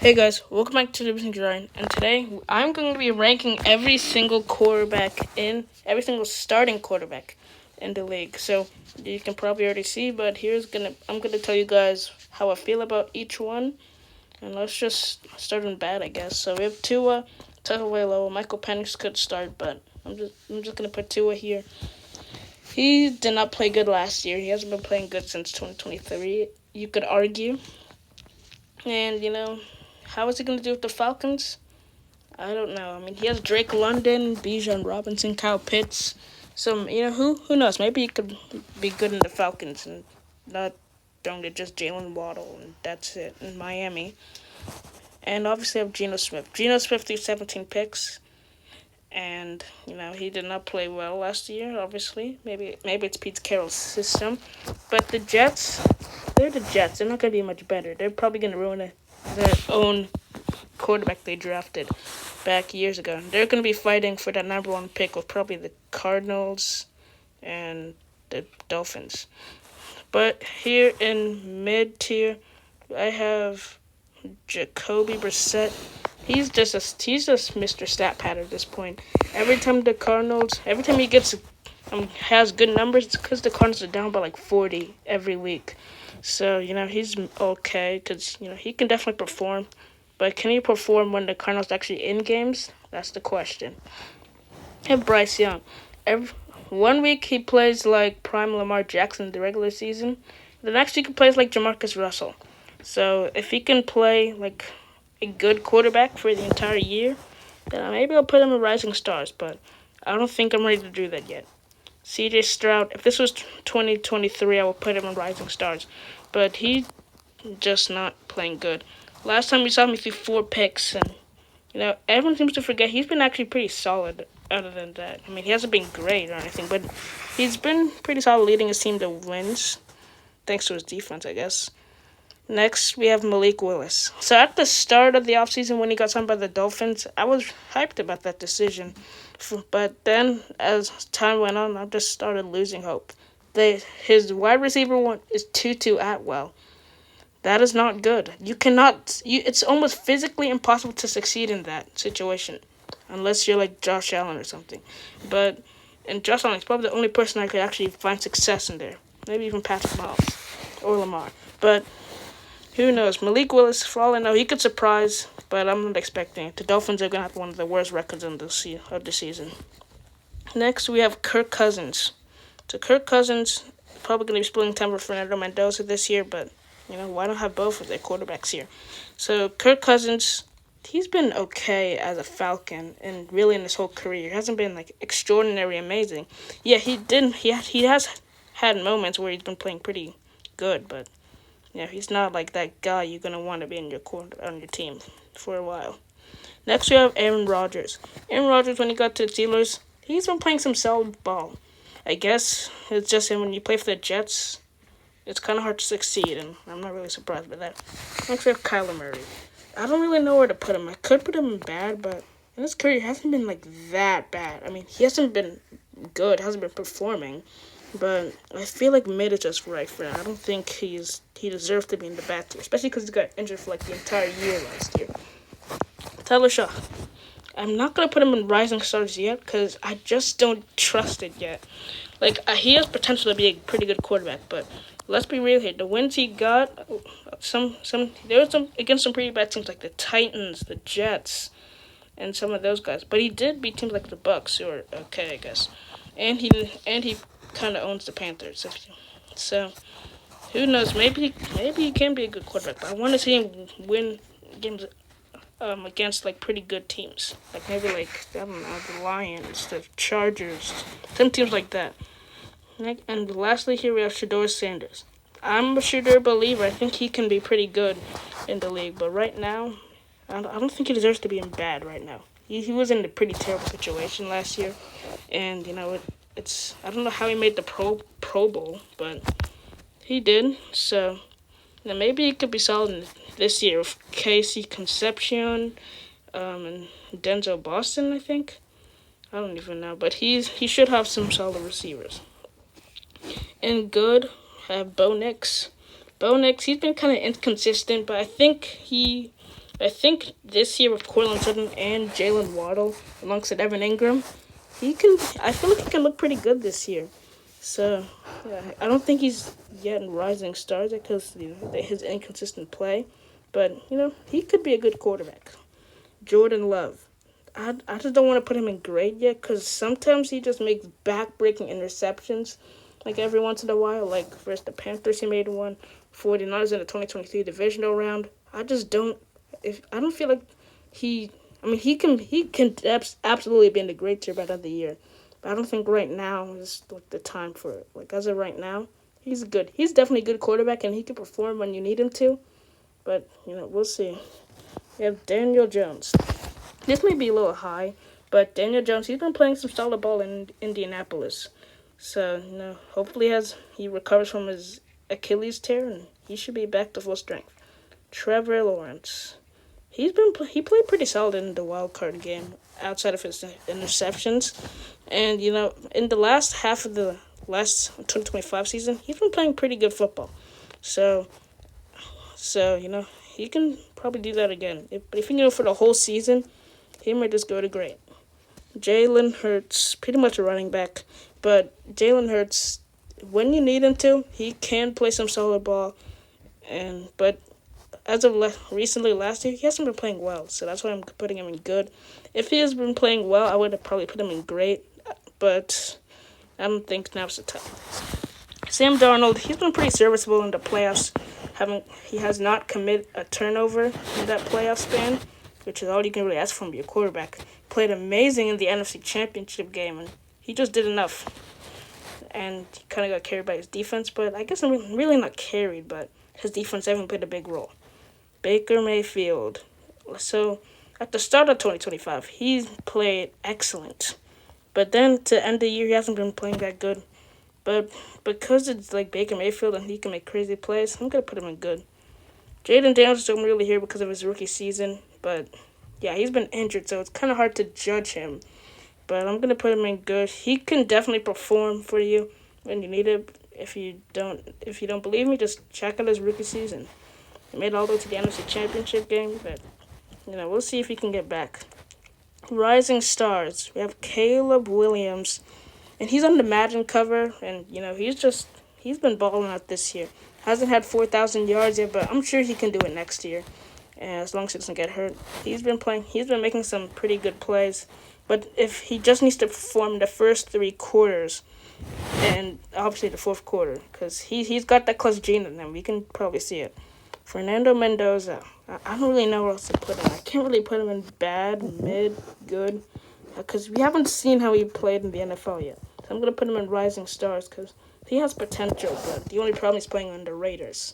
Hey guys, welcome back to the Business Grind, and today I'm going to be ranking every single every single starting quarterback in the league. So you can probably already see, but I'm gonna tell you guys how I feel about each one, and let's just start in bad, I guess. So we have Tua, Tagovailoa. Michael Penix could start, but I'm just gonna put Tua here. He did not play good last year. He hasn't been playing good since 2023. You could argue, and how is he going to do with the Falcons? I don't know. I mean, he has Drake London, Bijan Robinson, Kyle Pitts. Who knows? Maybe he could be good in the Falcons and not throwing to just Jalen Waddle, and that's it in Miami. And obviously, I have Geno Smith. Geno Smith threw 17 picks, and he did not play well last year. Obviously, maybe it's Pete Carroll's system, but the Jets, they're the Jets. They're not going to be much better. They're probably going to ruin their own quarterback they drafted back years ago. They're going to be fighting for that number one pick with probably the Cardinals and the Dolphins. But here in mid-tier, I have Jacoby Brissett. He's just Mr. Stat Pad at this point. Every time he has good numbers, it's because the Cardinals are down by like 40 every week. So, he's okay because, he can definitely perform. But can he perform when the Cardinals are actually in games? That's the question. And Bryce Young. One week he plays like prime Lamar Jackson in the regular season. The next week he plays like Jamarcus Russell. So if he can play like a good quarterback for the entire year, then maybe I'll put him in Rising Stars. But I don't think I'm ready to do that yet. CJ Stroud, if this was 2023, I would put him in Rising Stars. But he's just not playing good. Last time we saw him, he threw 4 picks. And, everyone seems to forget he's been actually pretty solid other than that. I mean, he hasn't been great or anything, but he's been pretty solid leading his team to wins, thanks to his defense, I guess. Next, we have Malik Willis. So at the start of the offseason when he got signed by the Dolphins, I was hyped about that decision. But then, as time went on, I just started losing hope. His wide receiver one is Tutu Atwell. That is not good. It's almost physically impossible to succeed in that situation. Unless you're like Josh Allen or something. And Josh Allen is probably the only person I could actually find success in there. Maybe even Patrick Mahomes or Lamar. But who knows? Malik Willis, for all I know, he could surprise, but I'm not expecting it. The Dolphins are going to have one of the worst records of the season. Next, we have Kirk Cousins. So Kirk Cousins probably going to be splitting time with Fernando Mendoza this year, but, why not have both of their quarterbacks here? So Kirk Cousins, he's been okay as a Falcon and really in his whole career. He hasn't been, extraordinary amazing. Yeah, he has had moments where he's been playing pretty good, but he's not like that guy you're going to want to be on your team for a while. Next, we have Aaron Rodgers. Aaron Rodgers, when he got to the Steelers, he's been playing some solid ball. I guess it's just when you play for the Jets, it's kind of hard to succeed, and I'm not really surprised by that. Next, we have Kyler Murray. I don't really know where to put him. I could put him in bad, but in his career, he hasn't been, that bad. I mean, he hasn't been good, hasn't been performing, but I feel like mid is just right for him. I don't think he deserves to be in the bad tier, especially because he got injured for the entire year last year. Tyler Shaw. I'm not going to put him in Rising Stars yet because I just don't trust it yet. He has potential to be a pretty good quarterback, but let's be real here. The wins he got, there was some against some pretty bad teams like the Titans, the Jets, and some of those guys. But he did beat teams like the Bucks, who are okay, I guess. And he kind of owns the Panthers. So, who knows? Maybe he can be a good quarterback. But I want to see him win games against pretty good teams. Maybe I don't know, the Lions, the Chargers, some teams like that. And lastly here we have Shedeur Sanders. I'm a Shedeur believer. I think he can be pretty good in the league. But right now, I don't think he deserves to be in bad right now. He was in a pretty terrible situation last year. And, I don't know how he made the Pro Bowl, but he did. So, maybe he could be solid this year with Casey Concepcion and Denzel Boston, I think. I don't even know, but he should have some solid receivers. And good, I have Bo Nix. Bo Nix, he's been kind of inconsistent, but I think he I think this year with Courtland Sutton and Jalen Waddle alongside Evan Ingram, he can. I feel like he can look pretty good this year. So yeah, I don't think he's yet in rising stars because his inconsistent play, but he could be a good quarterback. Jordan Love. I just don't want to put him in grade yet because sometimes he just makes back-breaking interceptions like every once in a while. Like versus the Panthers, he made one. 49ers in the 2023 divisional round. I just don't. If I don't feel like he. I mean, he can absolutely be in the great tier by the end of the year. But I don't think right now is like the time for it. Like as of right now, he's good. He's definitely a good quarterback and he can perform when you need him to. But we'll see. We have Daniel Jones. This may be a little high, but Daniel Jones, he's been playing some solid ball in Indianapolis. So, hopefully he recovers from his Achilles tear and he should be back to full strength. Trevor Lawrence. He played pretty solid in the wild card game outside of his interceptions. And, in the last half of the last 2025 season, he's been playing pretty good football. So he can probably do that again. But if you for the whole season, he might just go to great. Jalen Hurts, pretty much a running back, but Jalen Hurts, when you need him to, he can play some solid ball, but as of recently last year, he hasn't been playing well, so that's why I'm putting him in good. If he has been playing well, I would have probably put him in great, but I don't think now's the time. Sam Darnold, he's been pretty serviceable in the playoffs. He has not committed a turnover in that playoff span, which is all you can really ask from your quarterback. Played amazing in the NFC Championship game, and he just did enough. And he kind of got carried by his defense, but I guess I'm really not carried, but his defense haven't played a big role. Baker Mayfield. So, at the start of 2025, he played excellent. But then, to end the year, he hasn't been playing that good. But because it's like Baker Mayfield and he can make crazy plays, I'm going to put him in good. Jaden Daniels don't really here because of his rookie season, but yeah, he's been injured, so it's kind of hard to judge him. But I'm going to put him in good. He can definitely perform for you when you need it. If you don't believe me, just check out his rookie season. He made all the way to the NFC Championship game, but we'll see if he can get back. Rising stars. We have Caleb Williams, and he's on the Madden cover, and he's been balling out this year. Hasn't had 4,000 yards yet, but I'm sure he can do it next year, as long as he doesn't get hurt. He's been making some pretty good plays, but if he just needs to perform the first 3 quarters, and obviously the fourth quarter, because he's got that clutch gene in him. We can probably see it. Fernando Mendoza. I don't really know where else to put him. I can't really put him in bad, mid, good, because we haven't seen how he played in the NFL yet. So I'm going to put him in rising stars because he has potential, but the only problem is playing on the Raiders.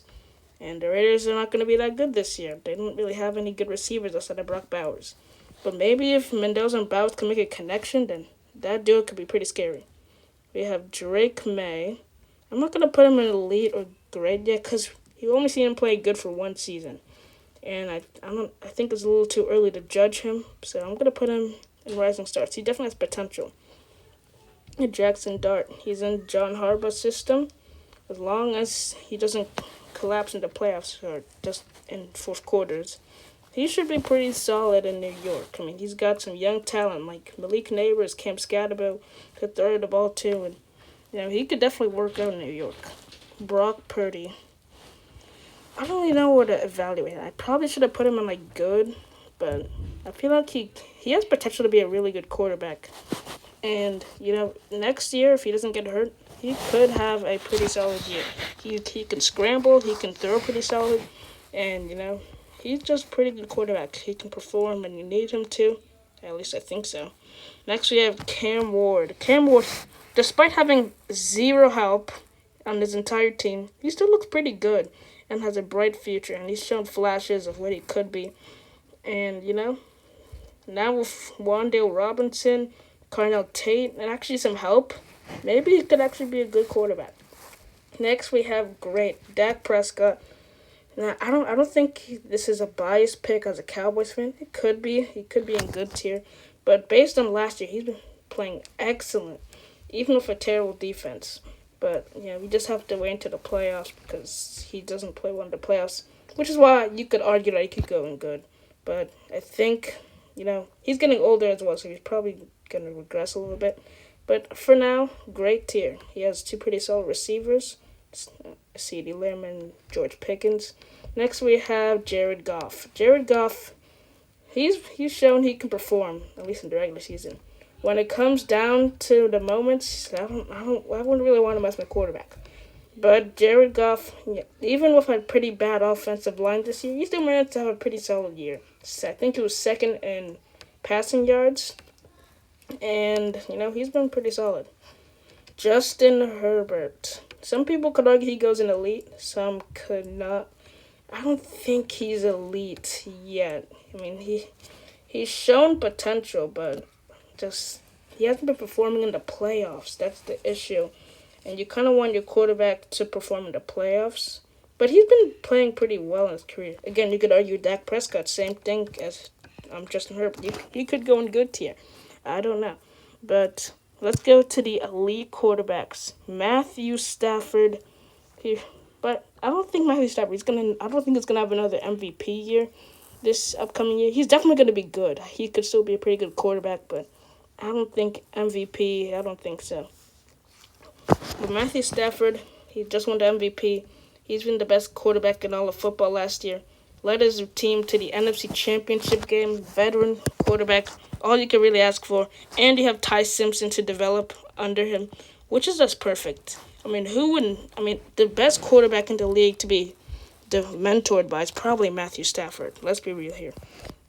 And the Raiders are not going to be that good this year. They don't really have any good receivers outside of Brock Bowers. But maybe if Mendoza and Bowers can make a connection, then that duo could be pretty scary. We have Drake May. I'm not going to put him in elite or grade yet because you've only seen him play good for one season. And I think it's a little too early to judge him. So I'm going to put him in rising stars. He definitely has potential. Jackson Dart. He's in John Harbaugh's system. As long as he doesn't collapse in the playoffs or just in fourth quarters, he should be pretty solid in New York. I mean, he's got some young talent like Malik Neighbors, Cam Scatterbo, could throw the ball too, and he could definitely work out in New York. Brock Purdy. I don't really know where to evaluate. I probably should have put him in good, but I feel like he has potential to be a really good quarterback. And next year if he doesn't get hurt, he could have a pretty solid year. He can scramble, he can throw pretty solid, and he's just pretty good quarterback. He can perform when you need him to. At least I think so. Next we have Cam Ward. Cam Ward, despite having zero help on his entire team, he still looks pretty good and has a bright future, and he's shown flashes of what he could be. And now with Wan'Dale Robinson, Carnell Tate, and actually some help, maybe he could actually be a good quarterback. Next we have Dak Prescott. Now I don't think this is a biased pick as a Cowboys fan. He could be in good tier, but based on last year, he's been playing excellent, even with a terrible defense. But we just have to wait until the playoffs because he doesn't play well in the playoffs, which is why you could argue that he could go in good. But I think, he's getting older as well, so he's probably going to regress a little bit. But for now, great tier. He has two pretty solid receivers, CeeDee Lamb and George Pickens. Next we have Jared Goff. Jared Goff, he's shown he can perform, at least in the regular season. When it comes down to the moments, I wouldn't really want him as my quarterback. But Jared Goff, even with a pretty bad offensive line this year, he still managed to have a pretty solid year. I think he was second in passing yards, and he's been pretty solid. Justin Herbert. Some people could argue he goes in elite. Some could not. I don't think he's elite yet. I mean, he's shown potential, but he hasn't been performing in the playoffs. That's the issue. And you kind of want your quarterback to perform in the playoffs. But he's been playing pretty well in his career. Again, you could argue Dak Prescott, same thing as Justin Herbert. He could go in good tier. I don't know. But let's go to the elite quarterbacks. Matthew Stafford. But I don't think Matthew Stafford I don't think he's gonna have another MVP year this upcoming year. He's definitely gonna be good. He could still be a pretty good quarterback, but I don't think MVP. I don't think so. But Matthew Stafford, he just won the MVP. He's been the best quarterback in all of football last year. Led his team to the NFC Championship game. Veteran quarterback. All you can really ask for. And you have Ty Simpson to develop under him, which is just perfect. I mean, the best quarterback in the league to be mentored by is probably Matthew Stafford. Let's be real here.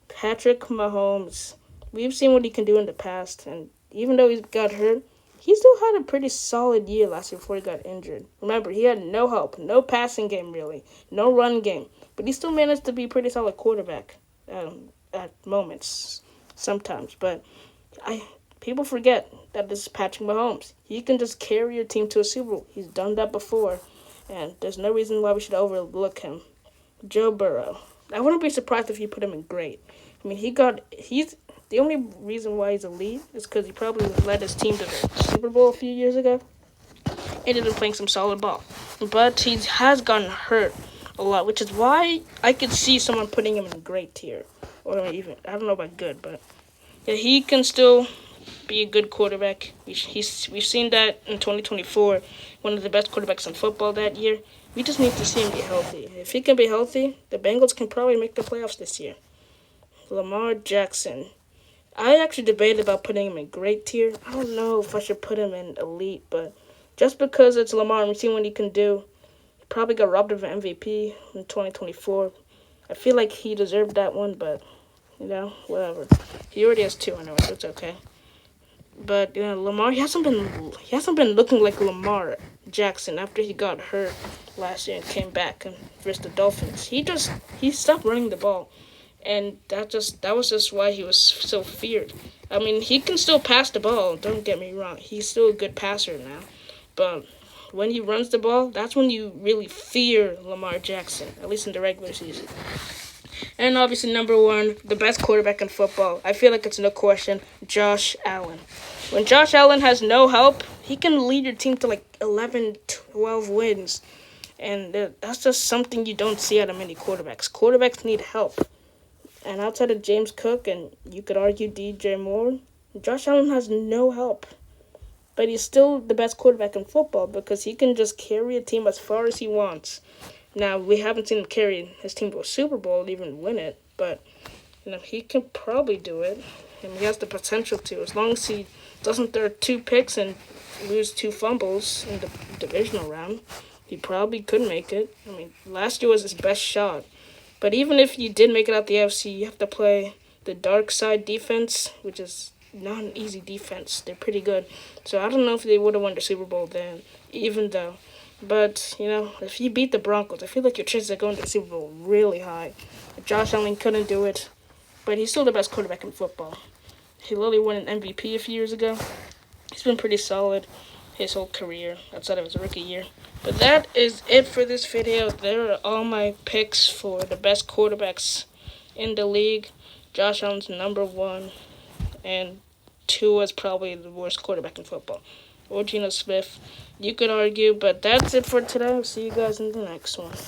Patrick Mahomes. We've seen what he can do in the past, and even though he got hurt, he still had a pretty solid year last year before he got injured. Remember, he had no help, no passing game really, no run game, but he still managed to be a pretty solid quarterback at moments, sometimes. But people forget that this is Patrick Mahomes. He can just carry your team to a Super Bowl. He's done that before, and there's no reason why we should overlook him. Joe Burrow. I wouldn't be surprised if you put him in great. I mean, he's the only reason why he's elite is because he probably led his team to the Super Bowl a few years ago. Ended up playing some solid ball. But he has gotten hurt a lot, which is why I could see someone putting him in great tier. Or even, I don't know about good, but yeah, he can still be a good quarterback. We've seen that in 2024, one of the best quarterbacks in football that year. We just need to see him be healthy. If he can be healthy, the Bengals can probably make the playoffs this year. Lamar Jackson. I actually debated about putting him in great tier. I don't know if I should put him in elite, but just because it's Lamar and we've seen what he can do, he probably got robbed of an MVP in 2024. I feel like he deserved that one, but, whatever. He already has two anyway, so it's okay. But, Lamar, he hasn't been looking like Lamar Jackson after he got hurt last year and came back and versus the Dolphins. He stopped running the ball. And that was just why he was so feared. I mean, he can still pass the ball, don't get me wrong. He's still a good passer now. But when he runs the ball, that's when you really fear Lamar Jackson, at least in the regular season. And obviously, number one, the best quarterback in football. I feel like it's no question, Josh Allen. When Josh Allen has no help, he can lead your team to like 11, 12 wins. And that's just something you don't see out of many quarterbacks. Quarterbacks need help. And outside of James Cook, and you could argue DJ Moore, Josh Allen has no help. But he's still the best quarterback in football because he can just carry a team as far as he wants. Now, we haven't seen him carry his team to a Super Bowl and even win it, but he can probably do it. And he has the potential to, as long as he doesn't throw 2 picks and lose 2 fumbles in the divisional round. He probably could make it. I mean, last year was his best shot. But even if you did make it out the AFC, you have to play the dark side defense, which is not an easy defense. They're pretty good. So I don't know if they would have won the Super Bowl then, even though. But, if you beat the Broncos, I feel like your chances of going to the Super Bowl are really high. Josh Allen couldn't do it, but he's still the best quarterback in football. He literally won an MVP a few years ago. He's been pretty solid his whole career outside of his rookie year. But that is it for this video. There are all my picks for the best quarterbacks in the league. Josh Allen's number 1, and 2 is probably the worst quarterback in football. Or Geno Smith. You could argue, but that's it for today. I'll see you guys in the next one.